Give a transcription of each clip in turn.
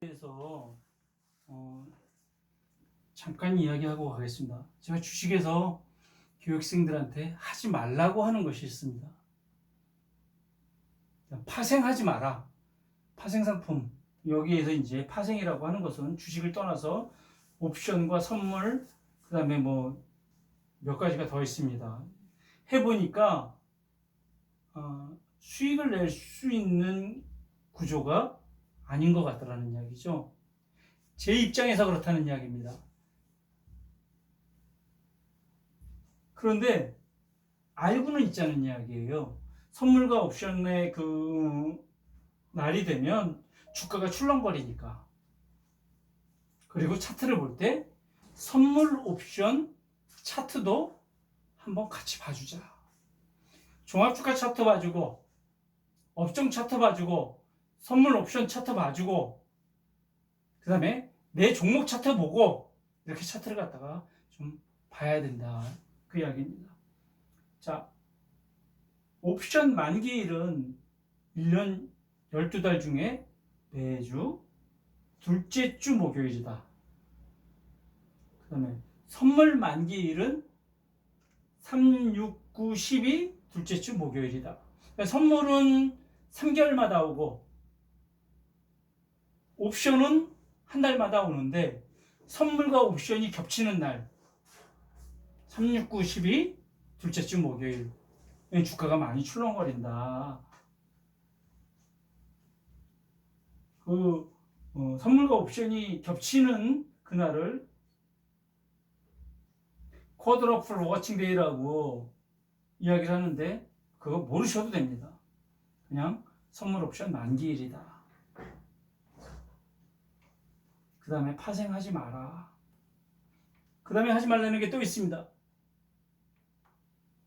대해서 잠깐 이야기하고 가겠습니다. 제가 주식에서 교육생들한테 하지 말라고 하는 것이 있습니다. 파생하지 마라. 파생상품. 여기에서 이제 파생이라고 하는 것은 주식을 떠나서 옵션과 선물, 그 다음에 뭐 몇 가지가 더 있습니다. 해보니까 수익을 낼 수 있는 구조가 아닌 것 같다라는 이야기죠. 제 입장에서 그렇다는 이야기입니다. 그런데 알고는 있자는 이야기예요. 선물과 옵션의 그 날이 되면 주가가 출렁거리니까. 그리고 차트를 볼 때 선물 옵션 차트도 한번 같이 봐주자. 종합주가 차트 봐주고, 업종 차트 봐주고, 선물 옵션 차트 봐주고, 그 다음에 내 종목 차트 보고 이렇게 차트를 갖다가 좀 봐야 된다. 그 이야기입니다. 자, 옵션 만기일은 1년 12달 중에 매주 둘째 주 목요일이다. 그 다음에 선물 만기일은 3, 6, 9, 10이 둘째 주 목요일이다. 그러니까 선물은 3개월마다 오고 옵션은 한 달마다 오는데 선물과 옵션이 겹치는 날 3, 6, 9, 10이 둘째 주 목요일 주가가 많이 출렁거린다. 선물과 옵션이 겹치는 그날을 쿼드러플 워칭데이라고 이야기를 하는데 그거 모르셔도 됩니다. 그냥 선물 옵션 만기일이다. 그 다음에 파생하지 마라. 그 다음에 하지 말라는 게 또 있습니다.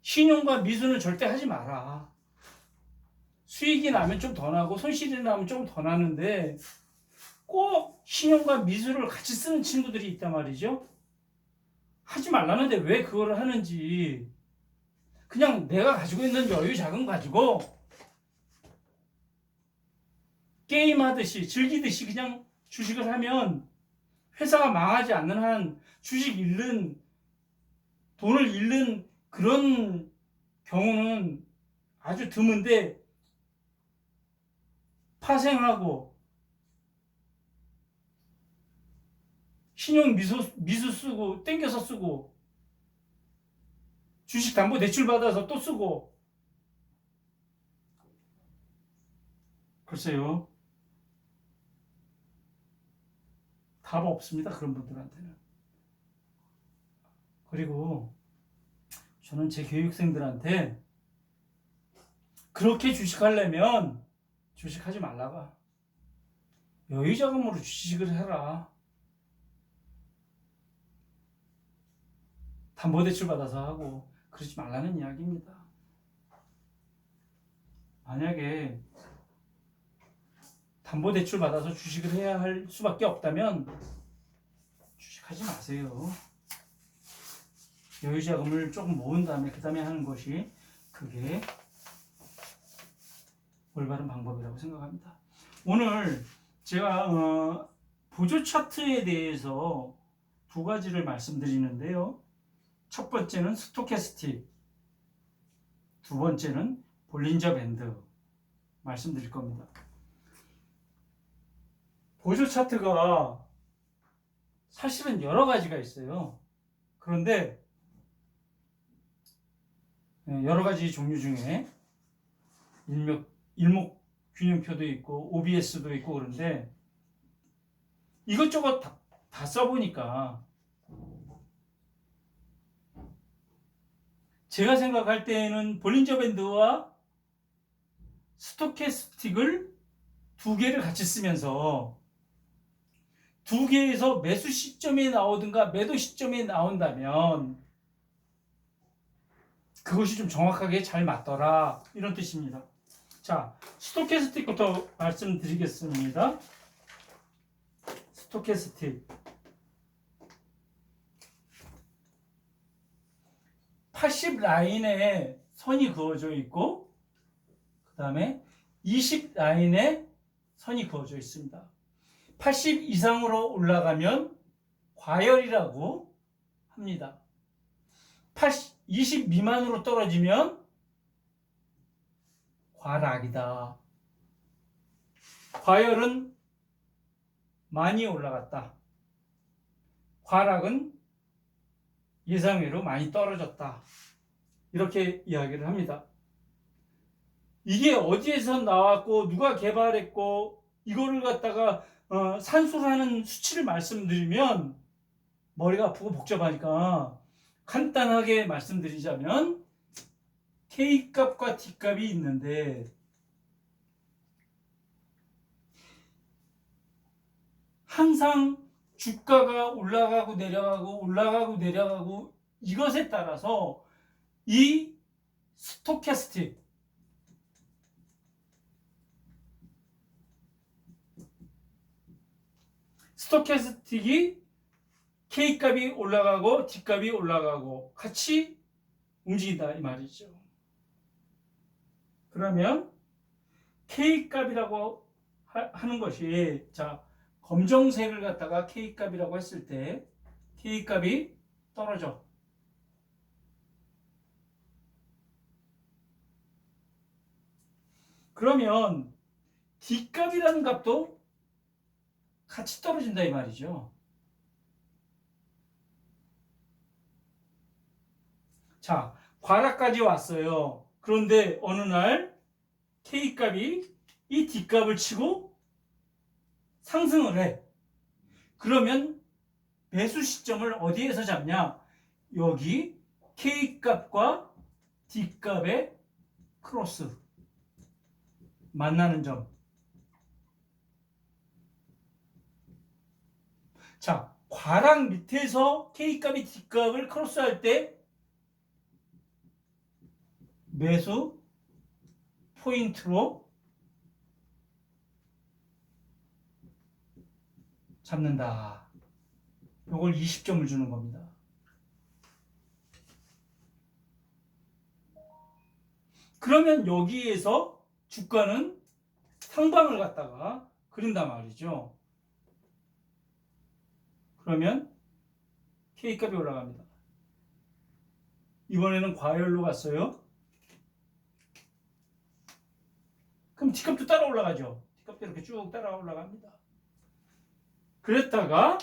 신용과 미수는 절대 하지 마라. 수익이 나면 좀 더 나고 손실이 나면 좀 더 나는데 꼭 신용과 미수를 같이 쓰는 친구들이 있단 말이죠. 하지 말라는데 왜 그거를 하는지. 그냥 내가 가지고 있는 여유 자금 가지고 게임하듯이 즐기듯이 그냥 주식을 하면 회사가 망하지 않는 한 주식 잃는 돈을 잃는 그런 경우는 아주 드문데 파생하고 신용 미수 쓰고 땡겨서 쓰고 주식 담보 대출 받아서 또 쓰고 글쎄요. 답 없습니다. 그런 분들한테는. 그리고 저는 제 교육생들한테 그렇게 주식하려면 주식하지 말라가 여유자금으로 주식을 해라. 담보대출 받아서 하고 그러지 말라는 이야기입니다. 만약에 담보대출 받아서 주식을 해야 할 수밖에 없다면 주식하지 마세요. 여유자금을 조금 모은 다음에 그 다음에 하는 것이 그게 올바른 방법이라고 생각합니다. 오늘 제가 보조 차트에 대해서 두 가지를 말씀드리는데요. 첫 번째는 스토캐스틱, 두 번째는 볼린저 밴드 말씀드릴 겁니다. 보조 차트가 사실은 여러 가지가 있어요. 그런데 여러 가지 종류 중에 일목균형표도 있고 OBS도 있고 그런데 이것저것 다 써보니까 제가 생각할 때에는 볼린저 밴드와 스토캐스틱을 두 개를 같이 쓰면서 두 개에서 매수 시점이 나오든가 매도 시점이 나온다면 그것이 좀 정확하게 잘 맞더라 이런 뜻입니다. 자, 스토캐스틱부터 말씀드리겠습니다. 스토캐스틱 80 라인에 선이 그어져 있고 그 다음에 20 라인에 선이 그어져 있습니다. 80 이상으로 올라가면 과열이라고 합니다. 20 미만으로 떨어지면 과락이다. 과열은 많이 올라갔다. 과락은 예상외로 많이 떨어졌다. 이렇게 이야기를 합니다. 이게 어디에서 나왔고 누가 개발했고 이거를 갖다가 산술하는 수치를 말씀드리면 머리가 아프고 복잡하니까 간단하게 말씀드리자면 K값과 D값이 있는데 항상 주가가 올라가고 내려가고 이것에 따라서 이 스토캐스틱이 K값이 올라가고 D값이 올라가고 같이 움직인다 이 말이죠. 그러면 K값이라고 하는 것이 자 검정색을 갖다가 K값이라고 했을 때 K값이 떨어져. 그러면 D값이라는 값도 같이 떨어진다 이 말이죠. 자, 과락까지 왔어요. 그런데 어느 날 K값이 이 D값을 치고 상승을 해. 그러면 매수 시점을 어디에서 잡냐? 여기 K값과 D값의 크로스 만나는 점. 자, 과락 밑에서 K값이 D값을 크로스할 때 매수 포인트로 잡는다. 이걸 20점을 주는 겁니다. 그러면 여기에서 주가는 상방을 갖다가 그린단 말이죠. 그러면 K값이 올라갑니다. 이번에는 과열로 갔어요. 그럼 D값도 따라 올라가죠. D값도 이렇게 쭉 따라 올라갑니다. 그랬다가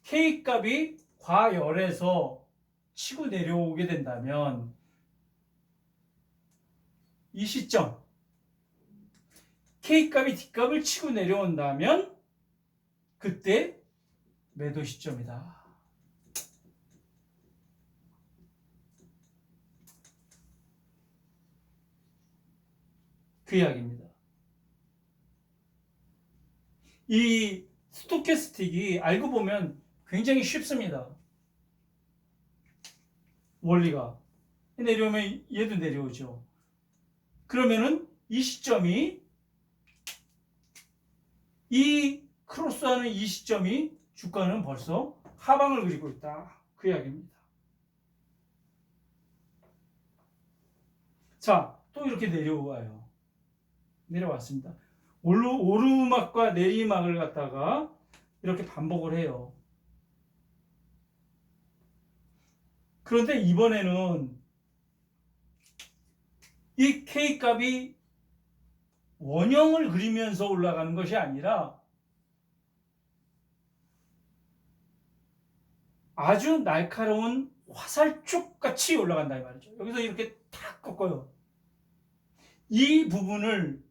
K값이 과열에서 치고 내려오게 된다면 이 시점 K값이 D값을 치고 내려온다면 그때 매도 시점이다. 그 이야기입니다. 이 스토캐스틱이 알고 보면 굉장히 쉽습니다. 원리가. 내려오면 얘도 내려오죠. 그러면은 이 시점이 이 크로스하는 이 시점이 주가는 벌써 하방을 그리고 있다. 그 이야기입니다. 자, 또 이렇게 내려와요. 내려왔습니다. 오르막과 내리막을 갖다가 이렇게 반복을 해요. 그런데 이번에는 이 K값이 원형을 그리면서 올라가는 것이 아니라 아주 날카로운 화살촉 같이 올라간다 이 말이죠. 여기서 이렇게 탁 꺾어요. 이 부분을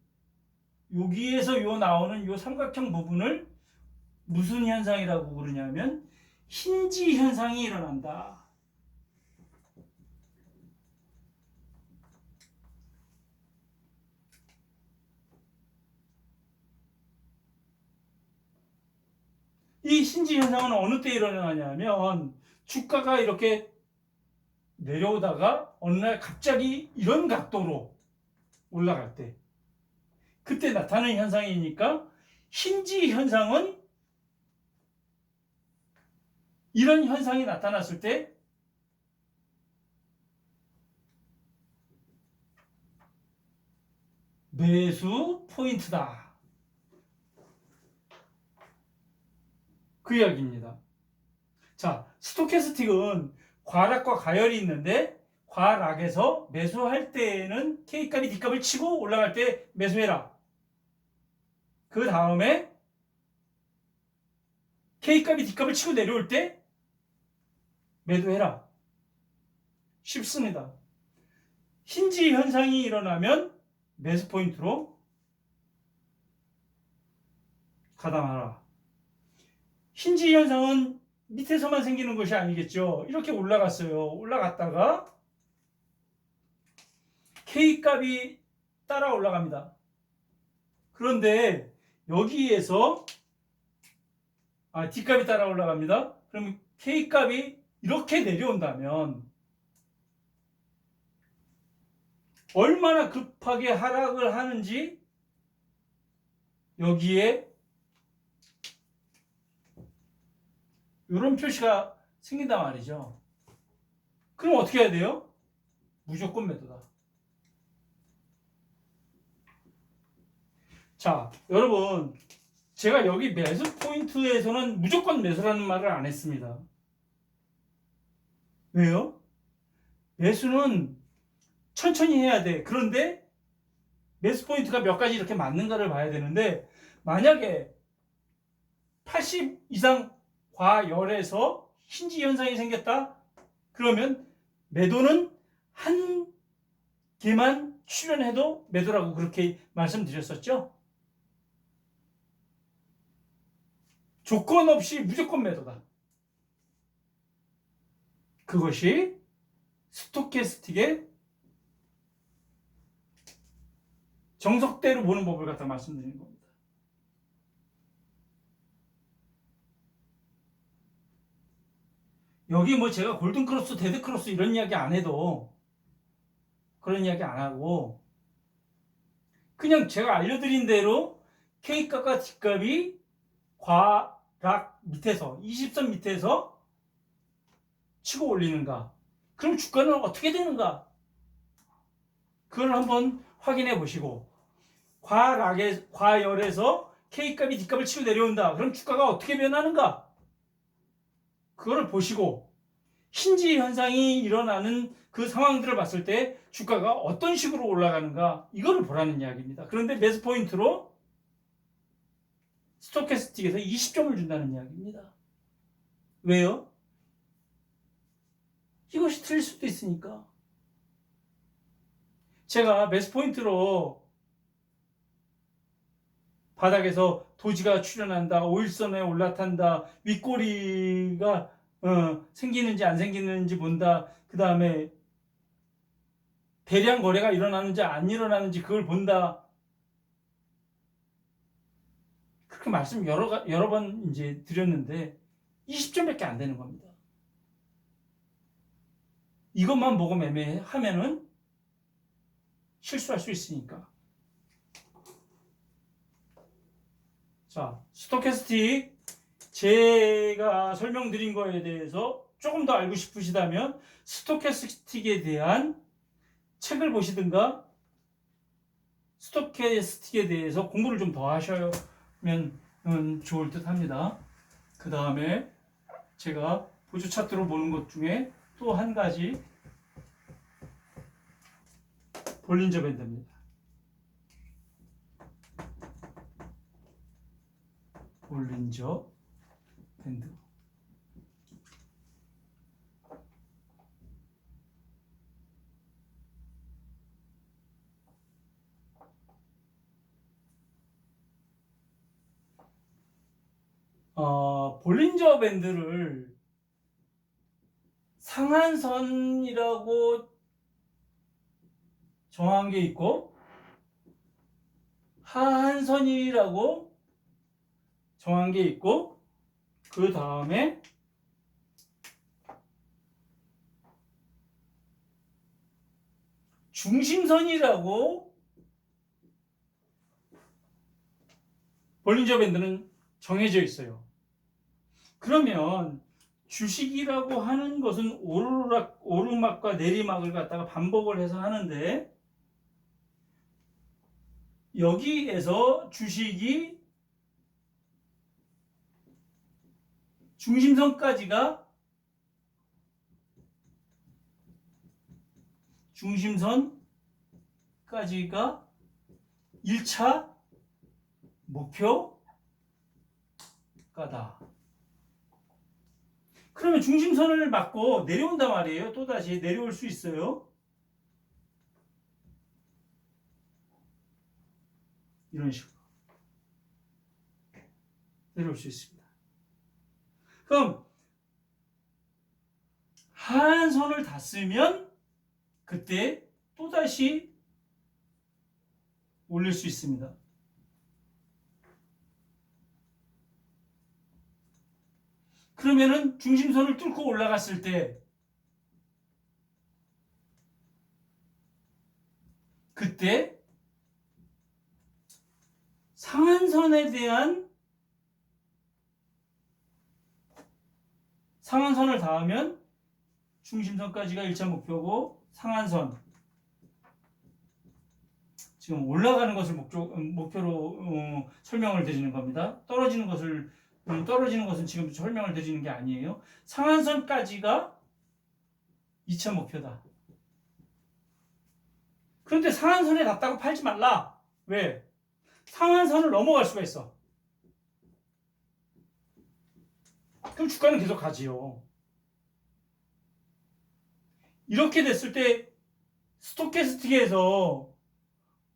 여기에서 나오는 요 삼각형 부분을 무슨 현상이라고 그러냐면 힌지 현상이 일어난다. 이 힌지 현상은 어느 때 일어나냐면 주가가 이렇게 내려오다가 어느 날 갑자기 이런 각도로 올라갈 때 그때 나타나는 현상이니까 힌지 현상은 이런 현상이 나타났을 때 매수 포인트다. 그 이야기입니다. 자, 스토캐스틱은 과락과 가열이 있는데 과락에서 매수할 때는 K값이 D값을 치고 올라갈 때 매수해라. 그 다음에 K값이 D값을 치고 내려올 때 매도해라. 쉽습니다. 힌지 현상이 일어나면 매수 포인트로 가담하라. 힌지 현상은 밑에서만 생기는 것이 아니겠죠. 이렇게 올라갔어요. 올라갔다가 K값이 따라 올라갑니다. 그런데 여기에서 D값이 따라 올라갑니다. 그럼 K값이 이렇게 내려온다면 얼마나 급하게 하락을 하는지 여기에 이런 표시가 생긴단 말이죠. 그럼 어떻게 해야 돼요? 무조건 매도다. 자, 여러분, 제가 여기 매수 포인트에서는 무조건 매수라는 말을 안 했습니다. 왜요? 매수는 천천히 해야 돼. 그런데 매수 포인트가 몇 가지 이렇게 맞는가를 봐야 되는데, 만약에 80 이상 과열에서 힌지 현상이 생겼다? 그러면 매도는 한 개만 출현해도 매도라고 그렇게 말씀드렸었죠? 조건 없이 무조건 매도다. 그것이 스토캐스틱의 정석대로 보는 법을 갖다 말씀드리는 겁니다. 여기 뭐 제가 골든크로스, 데드크로스 이런 이야기 안 해도 그런 이야기 안 하고 그냥 제가 알려드린 대로 K값과 D값이 과락 밑에서 20선 밑에서 치고 올리는가? 그럼 주가는 어떻게 되는가? 그걸 한번 확인해 보시고 과열에서 K값이 D값을 치고 내려온다. 그럼 주가가 어떻게 변하는가? 그거를 보시고 힌지 현상이 일어나는 그 상황들을 봤을 때 주가가 어떤 식으로 올라가는가 이거를 보라는 이야기입니다. 그런데 매수 포인트로 스토캐스틱에서 20점을 준다는 이야기입니다. 왜요? 이것이 틀릴 수도 있으니까. 제가 매수 포인트로 바닥에서 도지가 출현한다, 5일선에 올라탄다, 윗꼬리가 생기는지 안 생기는지 본다, 그 다음에 대량 거래가 일어나는지 안 일어나는지 그걸 본다. 그렇게 말씀 여러 번 이제 드렸는데 20점밖에 안 되는 겁니다. 이것만 보고 매매하면은 실수할 수 있으니까. 자, 스토캐스틱 제가 설명드린 거에 대해서 조금 더 알고 싶으시다면 스토캐스틱에 대한 책을 보시든가 스토캐스틱에 대해서 공부를 좀 더 하시면 좋을 듯 합니다. 그 다음에 제가 보조 차트로 보는 것 중에 또 한 가지 볼린저 밴드입니다. 볼린저 밴드. 볼린저 밴드를 상한선이라고 정한 게 있고 하한선이라고 정한 게 있고 그 다음에 중심선이라고 볼린저 밴드는 정해져 있어요. 그러면 주식이라고 하는 것은 오르막과 내리막을 갖다가 반복을 해서 하는데 여기에서 주식이 중심선까지가 1차 목표가다. 그러면 중심선을 맞고 내려온단 말이에요. 또다시 내려올 수 있어요. 이런 식으로 내려올 수 있습니다. 그럼 하한선을 닿으면 그때 또다시 올릴 수 있습니다. 그러면은 중심선을 뚫고 올라갔을 때 그때 상한선에 대한 상한선을 닿으면 중심선까지가 1차 목표고 상한선 지금 올라가는 것을 목표로 설명을 드리는 겁니다. 떨어지는 것은 지금 설명을 드리는 게 아니에요. 상한선까지가 2차 목표다. 그런데 상한선에 닿다고 팔지 말라. 왜? 상한선을 넘어갈 수가 있어. 그럼 주가는 계속 가지요. 이렇게 됐을 때 스토캐스틱에서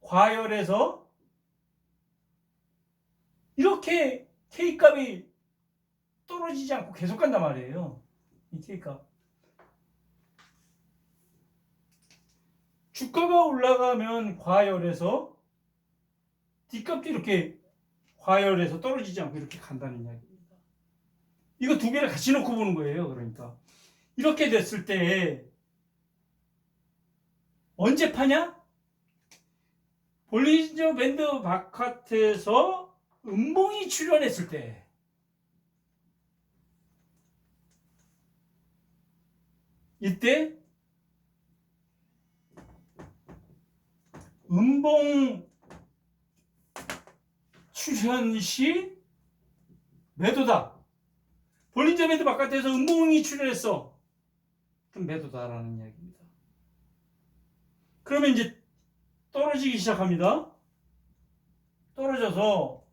과열해서 이렇게 K값이 떨어지지 않고 계속 간단 말이에요. 이 K값. 주가가 올라가면 과열해서 D값도 이렇게 과열해서 떨어지지 않고 이렇게 간다는 이야기입니다. 이거 두 개를 같이 놓고 보는 거예요. 그러니까 이렇게 됐을 때 언제 파냐? 볼린저 밴드 바깥에서 음봉이 출현했을 때 이때 음봉 출현 시 매도다. 볼린저 밴드 바깥에서 음봉이 출현했어. 그럼 매도다라는 이야기입니다. 그러면 이제 떨어지기 시작합니다. 떨어져서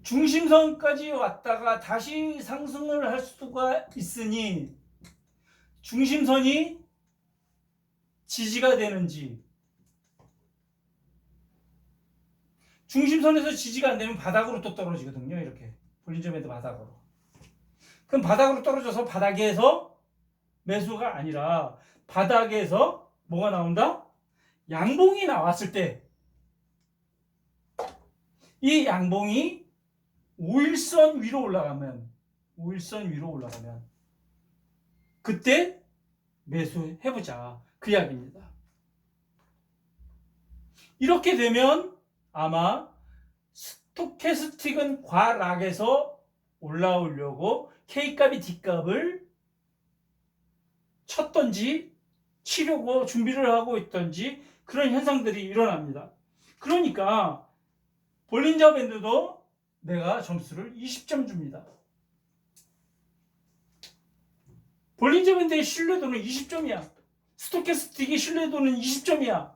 중심선까지 왔다가 다시 상승을 할 수가 있으니 중심선이 지지가 되는지, 중심선에서 지지가 안 되면 바닥으로 또 떨어지거든요. 이렇게 볼린저 밴드 바닥으로. 그럼 바닥으로 떨어져서 바닥에서 매수가 아니라 바닥에서 뭐가 나온다? 양봉이 나왔을 때 이 양봉이 5일선 위로 올라가면 그때 매수해보자. 그 이야기입니다. 이렇게 되면 아마 스토캐스틱은 과락에서 올라오려고 K값이 D값을 쳤던지 치려고 준비를 하고 있던지 그런 현상들이 일어납니다. 그러니까 볼린저 밴드도 내가 점수를 20점 줍니다. 볼린저 밴드의 신뢰도는 20점이야. 스토캐스틱의 신뢰도는 20점이야.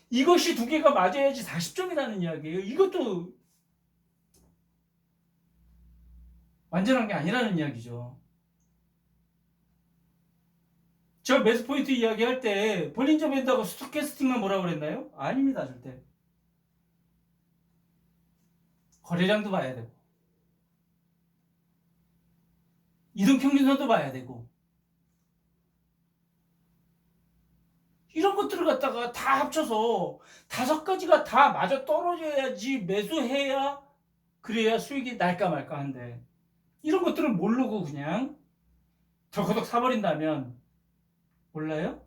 이것이 두 개가 맞아야지 40점이라는 이야기예요. 이것도 완전한 게 아니라는 이야기죠. 저 매수 포인트 이야기할 때 볼린저 밴드하고 스토캐스틱만 뭐라고 그랬나요? 아닙니다. 절대. 거래량도 봐야 되고 이동평균선도 봐야 되고 이런 것들을 갖다가 다 합쳐서 5가지가 다 맞아 떨어져야지 매수해야 그래야 수익이 날까 말까 한데 이런 것들을 모르고 그냥 덜커덕 사버린다면 몰라요?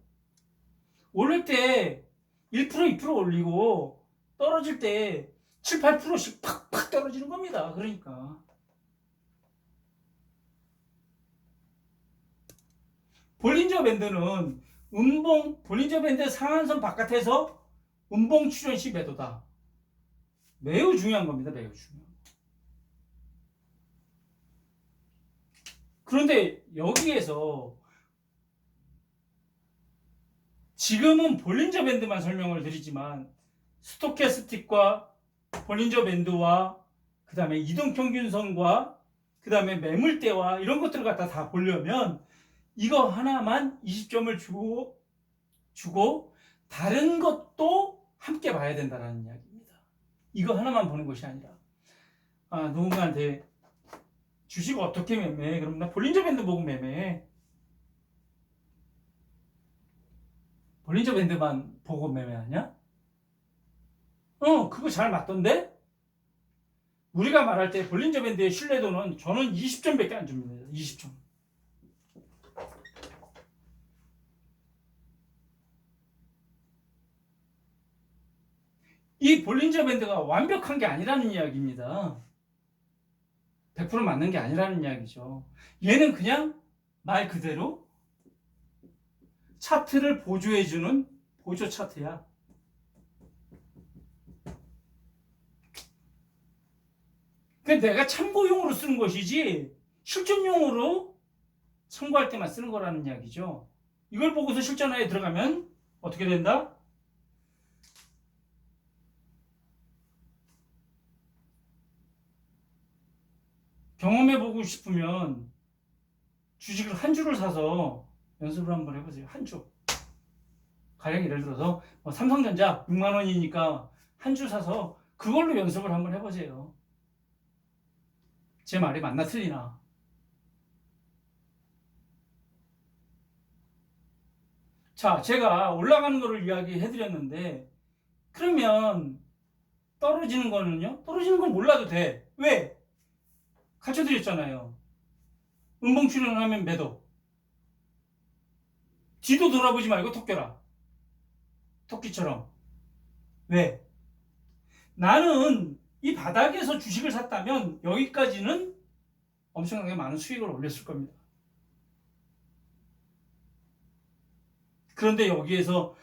오를 때 1% 2% 올리고 떨어질 때 7, 8%씩 팍팍 떨어지는 겁니다. 그러니까 볼린저 밴드는 볼린저 밴드 상한선 바깥에서 음봉 출현 시 매도다. 매우 중요한 겁니다. 매우 중요한 거. 그런데 여기에서 지금은 볼린저 밴드만 설명을 드리지만 스토캐스틱과 볼린저 밴드와 그 다음에 이동평균선과 그 다음에 매물대와 이런 것들을 갖다 다 보려면 이거 하나만 20점을 주고 다른 것도 함께 봐야 된다는 이야기입니다. 이거 하나만 보는 것이 아니라 누군가한테 주식 어떻게 매매해? 그럼 나 볼린저 밴드 보고 매매해. 볼린저 밴드만 보고 매매하냐? 그거 잘 맞던데? 우리가 말할 때 볼린저 밴드의 신뢰도는 저는 20점밖에 안 줍니다. 20점. 이 볼린저 밴드가 완벽한 게 아니라는 이야기입니다. 100% 맞는 게 아니라는 이야기죠. 얘는 그냥 말 그대로 차트를 보조해주는 보조 차트야. 그러니까 내가 참고용으로 쓰는 것이지 실전용으로 참고할 때만 쓰는 거라는 이야기죠. 이걸 보고서 실전화에 들어가면 어떻게 된다? 경험해보고 싶으면 주식을 한 주를 사서 연습을 한번 해보세요. 한 주. 가령 예를 들어서 삼성전자 6만 원이니까 한 주 사서 그걸로 연습을 한번 해보세요. 제 말이 맞나 틀리나? 자, 제가 올라가는 거를 이야기해드렸는데 그러면 떨어지는 거는요? 떨어지는 건 몰라도 돼. 왜? 가르쳐드렸잖아요. 음봉 출현하면 매도. 뒤도 돌아보지 말고 톡겨라. 토끼처럼. 왜? 나는 이 바닥에서 주식을 샀다면 여기까지는 엄청나게 많은 수익을 올렸을 겁니다. 그런데 여기에서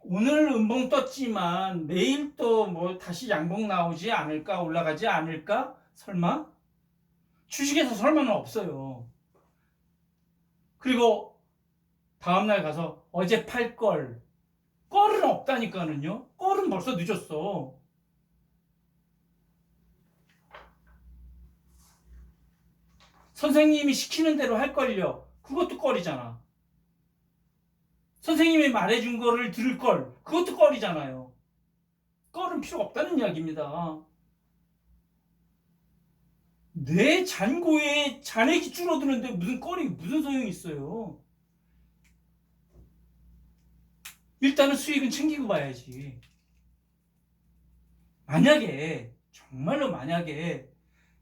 오늘 음봉 떴지만 내일 또 다시 양봉 나오지 않을까? 올라가지 않을까? 설마? 주식에서 설마는 없어요. 그리고 다음날 가서 어제 팔 걸. 꼴은 없다니까는요. 꼴은 벌써 늦었어. 선생님이 시키는 대로 할 걸요. 그것도 꼴이잖아. 선생님이 말해준 거를 들을 걸. 그것도 꼴이잖아요. 꼴은 필요 없다는 이야기입니다. 내 잔고에 잔액이 줄어드는데 무슨 꼴이 무슨 소용이 있어요. 일단은 수익은 챙기고 봐야지. 정말로 만약에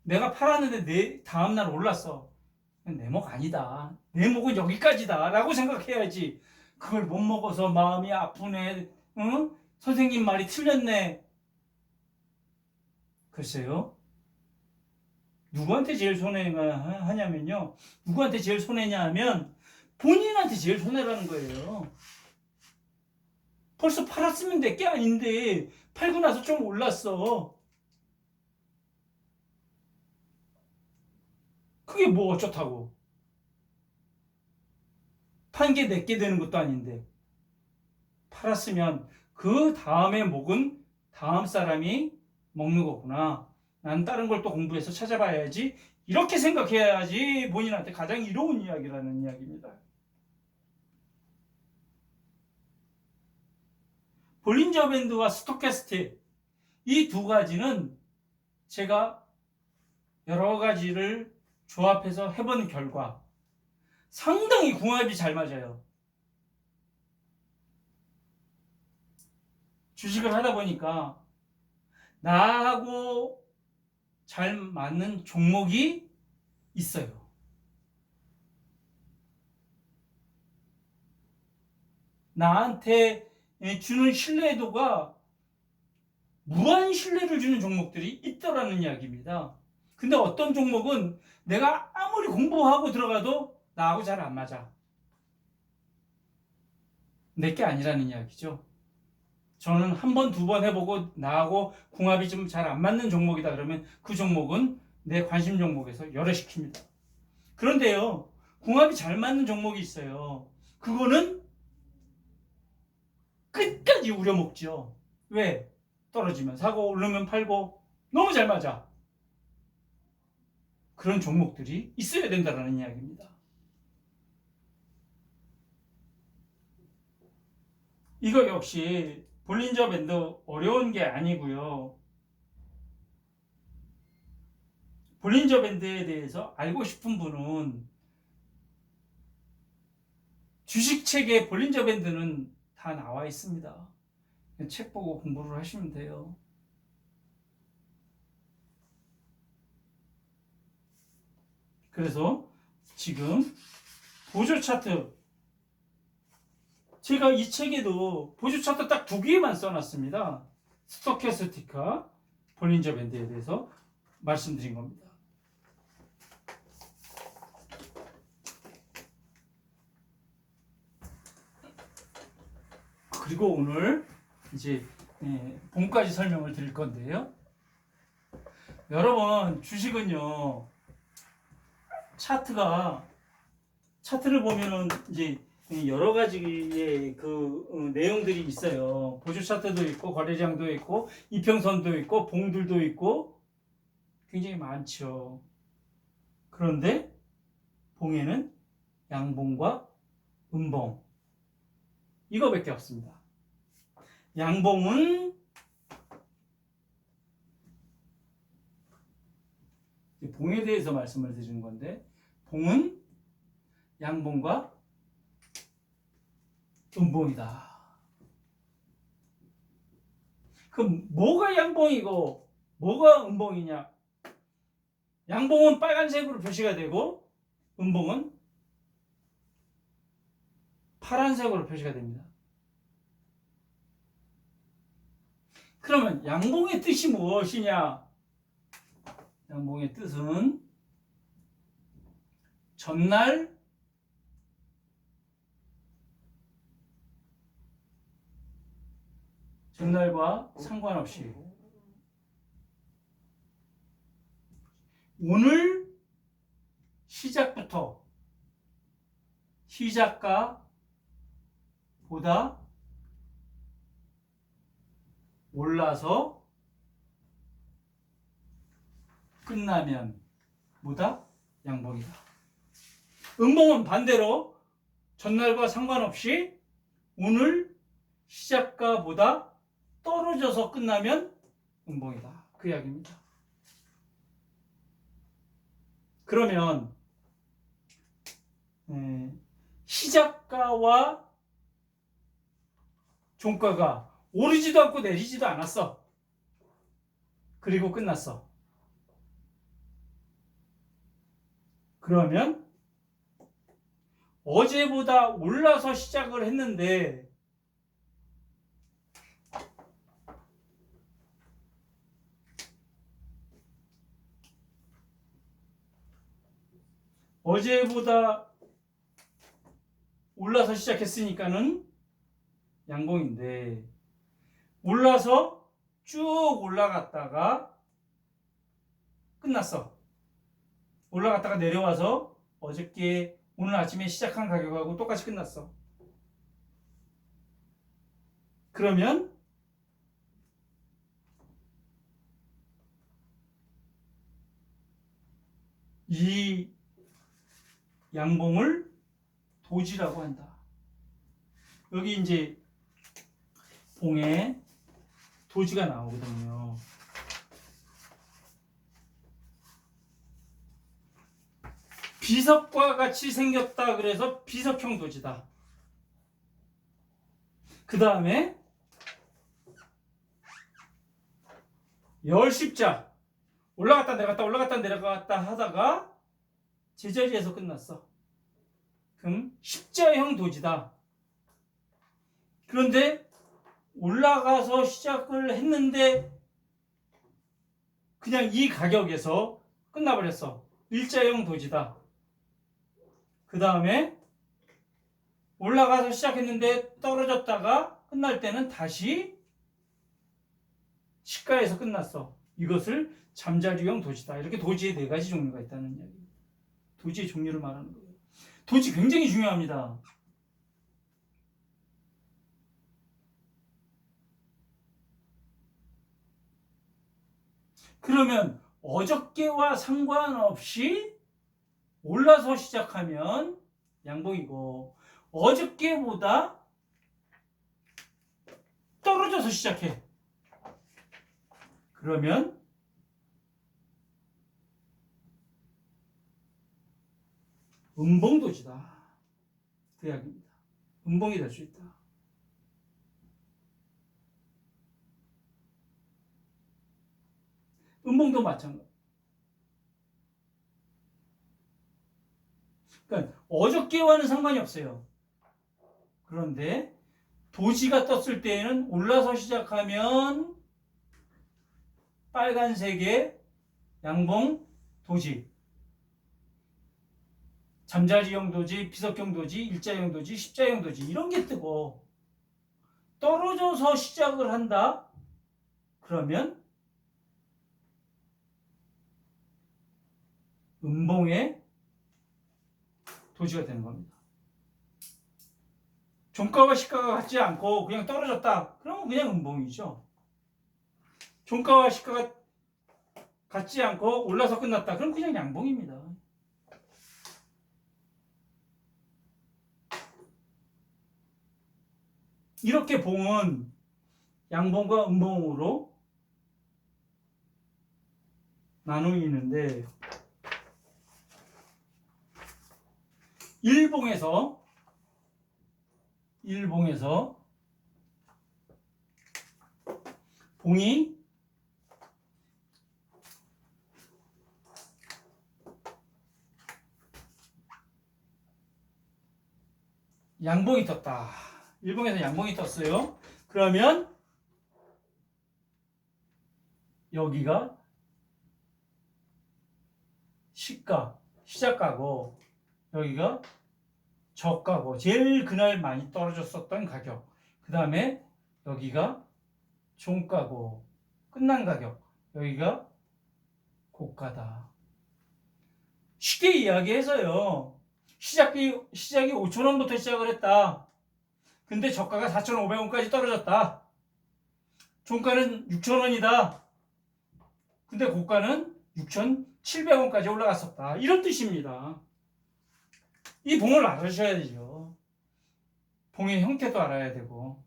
내가 팔았는데 내 다음날 올랐어. 내 목 아니다. 내 목은 여기까지다 라고 생각해야지. 그걸 못 먹어서 마음이 아프네. 응? 선생님 말이 틀렸네. 글쎄요. 누구한테 제일 손해가 하냐면요. 누구한테 제일 손해냐 하면 본인한테 제일 손해라는 거예요. 벌써 팔았으면 내 게 아닌데 팔고 나서 좀 올랐어. 그게 뭐 어쩌다고. 판 게 내 게 되는 것도 아닌데. 팔았으면 그 다음에 목은 다음 사람이 먹는 거구나. 난 다른 걸 또 공부해서 찾아봐야지. 이렇게 생각해야지 본인한테 가장 이로운 이야기라는 이야기입니다. 볼린저 밴드와 스토캐스틱 이 두 가지는 제가 여러 가지를 조합해서 해본 결과 상당히 궁합이 잘 맞아요. 주식을 하다 보니까 나하고 잘 맞는 종목이 있어요. 나한테 주는 신뢰도가 무한 신뢰를 주는 종목들이 있더라는 이야기입니다. 근데 어떤 종목은 내가 아무리 공부하고 들어가도 나하고 잘 안 맞아. 내게 아니라는 이야기죠. 저는 한 번, 두 번 해보고 나하고 궁합이 좀 잘 안 맞는 종목이다 그러면 그 종목은 내 관심 종목에서 열애시킵니다. 그런데요, 궁합이 잘 맞는 종목이 있어요. 그거는 끝까지 우려먹죠. 왜? 떨어지면 사고 오르면 팔고 너무 잘 맞아. 그런 종목들이 있어야 된다는 이야기입니다. 이거 역시 볼린저 밴드 어려운 게 아니고요. 볼린저 밴드에 대해서 알고 싶은 분은 주식책에 볼린저 밴드는 다 나와 있습니다. 책 보고 공부를 하시면 돼요. 그래서 지금 보조 차트, 제가 이 책에도 보조 차트 딱 2개만 써놨습니다. 스토캐스틱과 볼린저 밴드에 대해서 말씀드린 겁니다. 그리고 오늘 이제 본까지 설명을 드릴 건데요. 여러분, 주식은요, 차트를 보면은 이제 여러 가지의 그 내용들이 있어요. 보조 차트도 있고, 거래량도 있고, 이평선도 있고, 봉들도 있고, 굉장히 많죠. 그런데 봉에는 양봉과 음봉, 이거밖에 없습니다. 양봉은 봉에 대해서 말씀을 드리는 건데, 봉은 양봉과 음봉이다. 그럼 뭐가 양봉이고 뭐가 음봉이냐? 양봉은 빨간색으로 표시가 되고 음봉은 파란색으로 표시가 됩니다. 그러면 양봉의 뜻이 무엇이냐? 양봉의 뜻은 전날과 상관없이 오늘 시작가보다 올라서 끝나면 뭐다? 양봉이다. 음봉은 반대로 전날과 상관없이 오늘 시작가보다 떨어져서 끝나면 음봉이다. 그 이야기입니다. 그러면 시작가와 종가가 오르지도 않고 내리지도 않았어. 그리고 끝났어. 그러면 어제보다 올라서 시작을 했는데 어제보다 올라서 시작했으니까는 양봉인데 올라서 쭉 올라갔다가 끝났어. 올라갔다가 내려와서 어저께 오늘 아침에 시작한 가격하고 똑같이 끝났어. 그러면 이 양봉을 도지라고 한다. 여기 이제 봉에 도지가 나오거든요. 비석과 같이 생겼다 그래서 비석형 도지다. 그 다음에 열십자 올라갔다 내려갔다 올라갔다 내려갔다 하다가 제자리에서 끝났어. 그럼 십자형 도지다. 그런데 올라가서 시작을 했는데 그냥 이 가격에서 끝나버렸어. 일자형 도지다. 그 다음에 올라가서 시작했는데 떨어졌다가 끝날 때는 다시 시가에서 끝났어. 이것을 잠자리형 도지다. 이렇게 도지에 4가지 종류가 있다는 이야기입니다. 도지의 종류를 말하는 거예요. 도지 굉장히 중요합니다. 그러면 어저께와 상관없이 올라서 시작하면 양봉이고, 어저께보다 떨어져서 시작해. 그러면 음봉도지다. 그 이야기입니다. 음봉이 될 수 있다. 음봉도 마찬가지. 그러니까 어저께와는 상관이 없어요. 그런데 도지가 떴을 때에는 올라서 시작하면 빨간색의 양봉 도지, 잠자리형 도지, 비석형 도지, 일자형 도지, 십자형 도지 이런 게 뜨고, 떨어져서 시작을 한다? 그러면 음봉의 도지가 되는 겁니다. 종가와 시가가 같지 않고 그냥 떨어졌다. 그러면 그냥 음봉이죠. 종가와 시가가 같지 않고 올라서 끝났다. 그럼 그냥 양봉입니다. 이렇게 봉은 양봉과 음봉으로 나누이는데, 일봉에서 봉이 양봉이 떴다. 일봉에서 양봉이 떴어요. 그러면 여기가 시가, 시작가고, 여기가 저가고, 제일 그날 많이 떨어졌었던 가격. 그 다음에 여기가 종가고, 끝난 가격. 여기가 고가다. 쉽게 이야기해서요, 시작이 5,000원부터 시작을 했다. 근데 저가가 4,500원까지 떨어졌다. 종가는 6,000원이다. 근데 고가는 6,700원까지 올라갔었다. 이런 뜻입니다. 이 봉을 알아주셔야 되죠. 봉의 형태도 알아야 되고.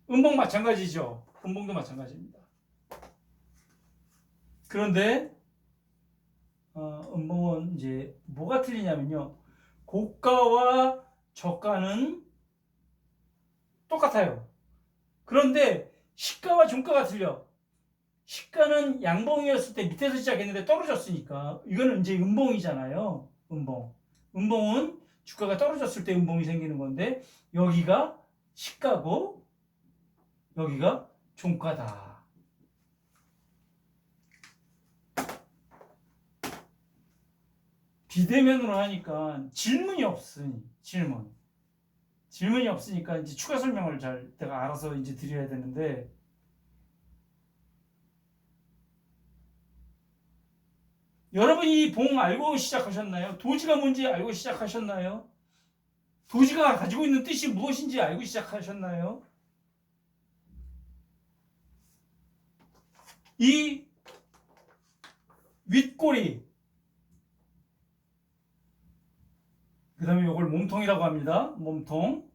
음봉 마찬가지죠. 음봉도 마찬가지입니다. 그런데 음봉은 이제 뭐가 틀리냐면요, 고가와 저가는 똑같아요. 그런데 시가와 종가가 틀려. 시가는 양봉이었을 때 밑에서 시작했는데 떨어졌으니까 이거는 이제 음봉이잖아요. 음봉은 주가가 떨어졌을 때 음봉이 생기는 건데, 여기가 시가고 여기가 종가다. 비대면으로 하니까 질문이 없으니까 이제 추가 설명을 내가 알아서 이제 드려야 되는데, 여러분이 이 봉 알고 시작하셨나요? 도지가 뭔지 알고 시작하셨나요? 도지가 가지고 있는 뜻이 무엇인지 알고 시작하셨나요? 이 윗꼬리, 그 다음에 이걸 몸통이라고 합니다. 몸통.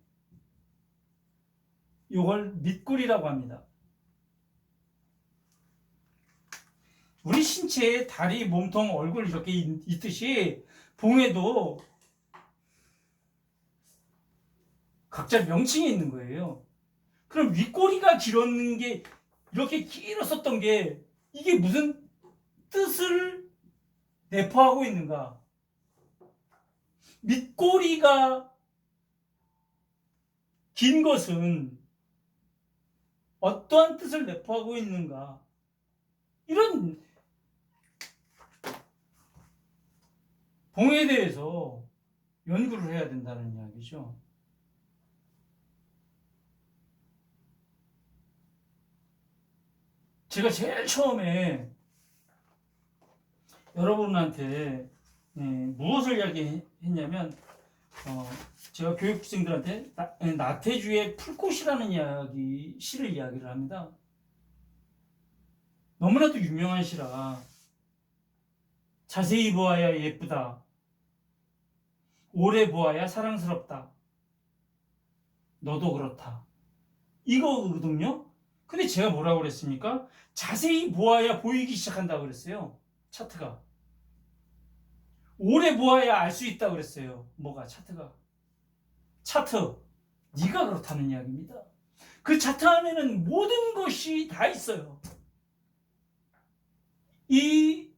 이걸 밑꼬리라고 합니다. 우리 신체에 다리, 몸통, 얼굴 이렇게 있듯이 봉에도 각자 명칭이 있는 거예요. 그럼 윗꼬리가 길었는 게, 이렇게 길었었던 게, 이게 무슨 뜻을 내포하고 있는가? 밑꼬리가 긴 것은 어떠한 뜻을 내포하고 있는가? 이런 봉에 대해서 연구를 해야 된다는 이야기죠. 제가 제일 처음에 여러분한테 무엇을 이야기했냐면 제가 교육생들한테 나태주의 풀꽃이라는 시를 이야기를 합니다. 너무나도 유명한 시라 자세히 보아야 예쁘다. 오래 보아야 사랑스럽다. 너도 그렇다. 이거거든요. 근데 제가 뭐라고 그랬습니까? 자세히 보아야 보이기 시작한다고 그랬어요. 차트가. 오래 보아야 알 수 있다고 그랬어요. 뭐가? 차트가. 차트. 네가 그렇다는 이야기입니다. 그 차트 안에는 모든 것이 다 있어요. 이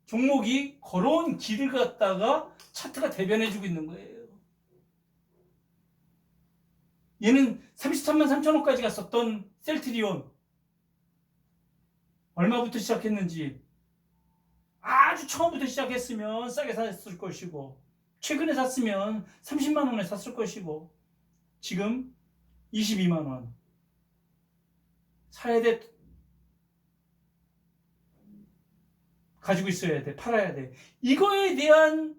종목이 걸어온 길을 갖다가 차트가 대변해주고 있는 거예요. 얘는 33만 3천원까지 갔었던 셀트리온 얼마부터 시작했는지 아주 처음부터 시작했으면 싸게 샀을 것이고 최근에 샀으면 30만 원에 샀을 것이고 지금 22만 원 사야 돼. 가지고 있어야 돼. 팔아야 돼. 이거에 대한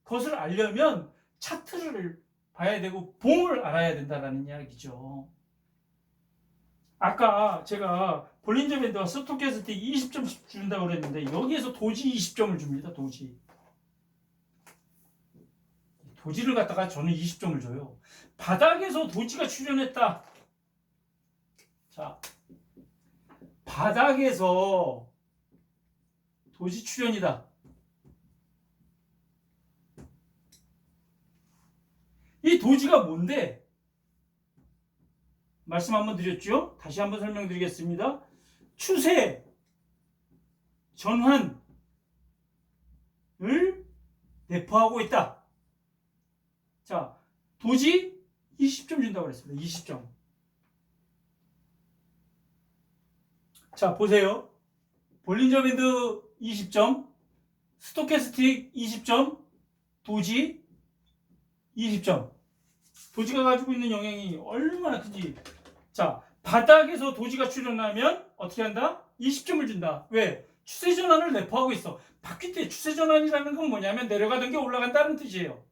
것을 알려면 차트를 봐야 되고 봉을 알아야 된다는 이야기죠. 아까 제가 볼린저 밴드와 스토캐스틱 20점씩 준다고 그랬는데 여기에서 도지 20점을 줍니다. 도지를 갖다가 저는 20점을 줘요. 바닥에서 도지가 출현했다. 자, 바닥에서 도지 출현이다. 이 도지가 뭔데? 말씀 한번 드렸죠? 다시 한번 설명드리겠습니다. 추세, 전환을 내포하고 있다. 자, 도지 20점 준다고 그랬습니다. 20점. 자, 보세요. 볼린저 밴드 20점, 스토캐스틱 20점, 도지 20점. 도지가 가지고 있는 영향이 얼마나 큰지. 자, 바닥에서 도지가 출현하면 어떻게 한다? 20점을 준다. 왜? 추세 전환을 내포하고 있어. 바뀔 때 추세 전환이라는 건 뭐냐면 내려가던 게 올라간다는 뜻이에요.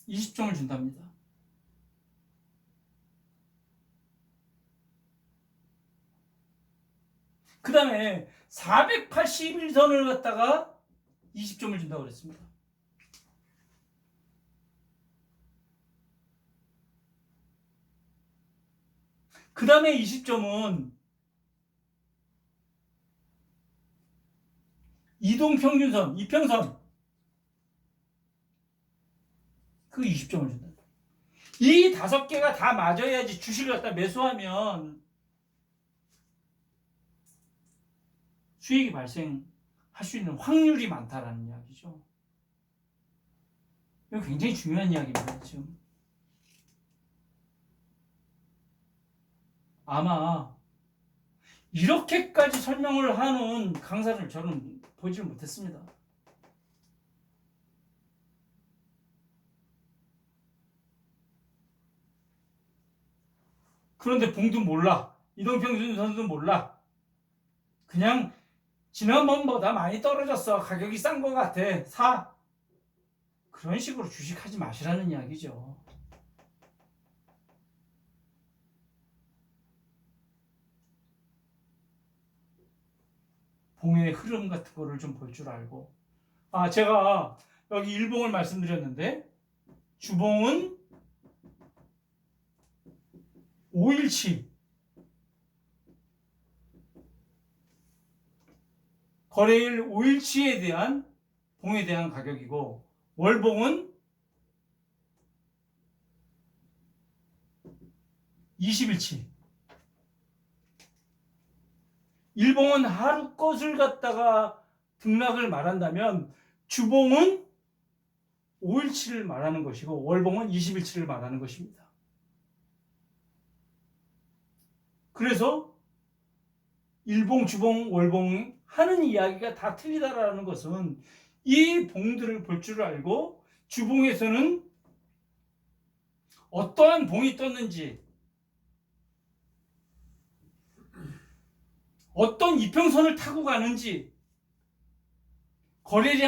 20점을 준답니다. 그 다음에 481선을 갖다가 20점을 준다고 그랬습니다. 그 다음에 20점은 이동평균선, 이평선 그 20점을 준다. 이 5개가 다 맞아야지 주식을 갖다 매수하면 수익이 발생할 수 있는 확률이 많다라는 이야기죠. 이거 굉장히 중요한 이야기입니다. 지금 아마 이렇게까지 설명을 하는 강사를 저는 보지를 못했습니다. 그런데 봉도 몰라. 이동평균 선수도 몰라. 그냥 지난번보다 많이 떨어졌어. 가격이 싼 것 같아. 사. 그런 식으로 주식하지 마시라는 이야기죠. 봉의 흐름 같은 거를 좀 볼 줄 알고. 제가 여기 일봉을 말씀드렸는데 주봉은 5일치 거래일 5일치에 대한 봉에 대한 가격이고 월봉은 20일치. 일봉은 하루 것을 갖다가 등락을 말한다면 주봉은 5일치를 말하는 것이고 월봉은 20일치를 말하는 것입니다. 그래서 일봉, 주봉, 월봉 하는 이야기가 다 틀리다라는 것은 이 봉들을 볼 줄 알고 주봉에서는 어떠한 봉이 떴는지 어떤 이평선을 타고 가는지 거래량